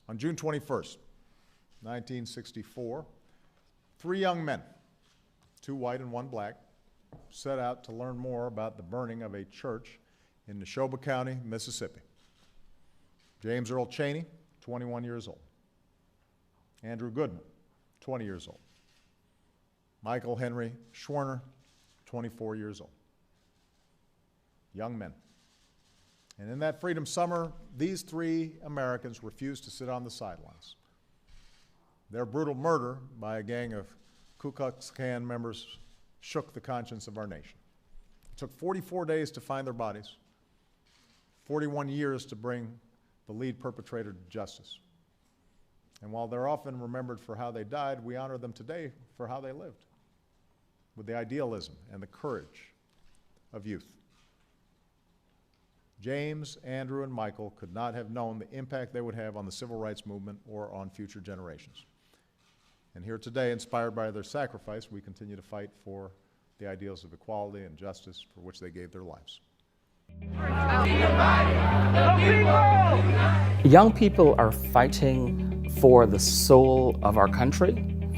On June 21st, 1964, three young men, two white and one black, set out to learn more about the burning of a church in Neshoba County, Mississippi. James Earl Cheney, 21 years old. Andrew Goodman, 20 years old. Michael Henry Schwerner, 24 years old. Young men. And in that Freedom Summer, these three Americans refused to sit on the sidelines. Their brutal murder by a gang of Ku Klux Klan members shook the conscience of our nation. It took 44 days to find their bodies, 41 years to bring the lead perpetrator to justice. And while they're often remembered for how they died, we honor them today for how they lived, with the idealism and the courage of youth. James, Andrew, and Michael could not have known the impact they would have on the civil rights movement or on future generations. And here today, inspired by their sacrifice, we continue to fight for the ideals of equality and justice for which they gave their lives. Young people are fighting for the soul of our country.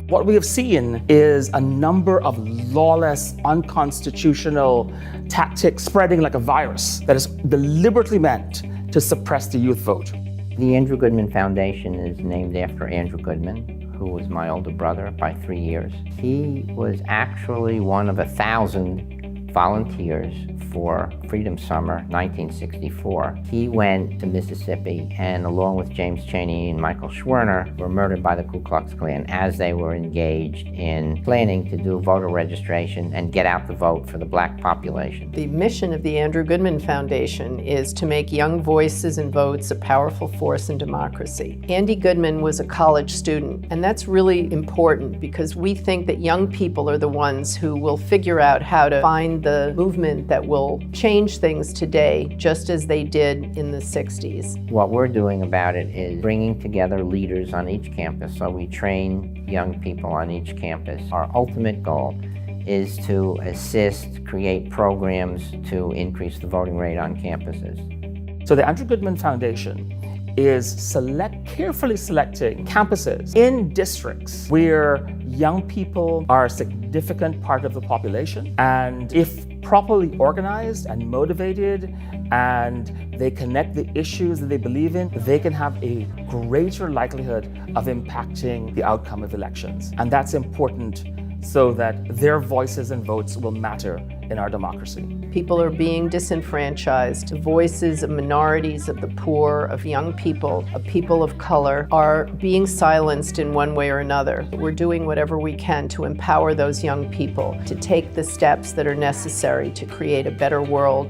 What we have seen is a number of lawless, unconstitutional tactics spreading like a virus that is deliberately meant to suppress the youth vote. The Andrew Goodman Foundation is named after Andrew Goodman, who was my older brother by 3 years. He was actually one of 1,000 volunteers for Freedom Summer 1964. He went to Mississippi and along with James Cheney and Michael Schwerner were murdered by the Ku Klux Klan as they were engaged in planning to do voter registration and get out the vote for the black population. The mission of the Andrew Goodman Foundation is to make young voices and votes a powerful force in democracy. Andy Goodman was a college student, and that's really important because we think that young people are the ones who will figure out how to find the movement that will change things today, just as they did in the 60s. What we're doing about it is bringing together leaders on each campus, so we train young people on each campus. Our ultimate goal is to assist, create programs to increase the voting rate on campuses. So the Andrew Goodman Foundation is carefully selecting campuses in districts where young people are a significant part of the population, and if properly organized and motivated and they connect the issues that they believe in, they can have a greater likelihood of impacting the outcome of elections. And that's important so that their voices and votes will matter in our democracy. People are being disenfranchised. The voices of minorities, of the poor, of young people, of people of color are being silenced in one way or another. We're doing whatever we can to empower those young people to take the steps that are necessary to create a better world.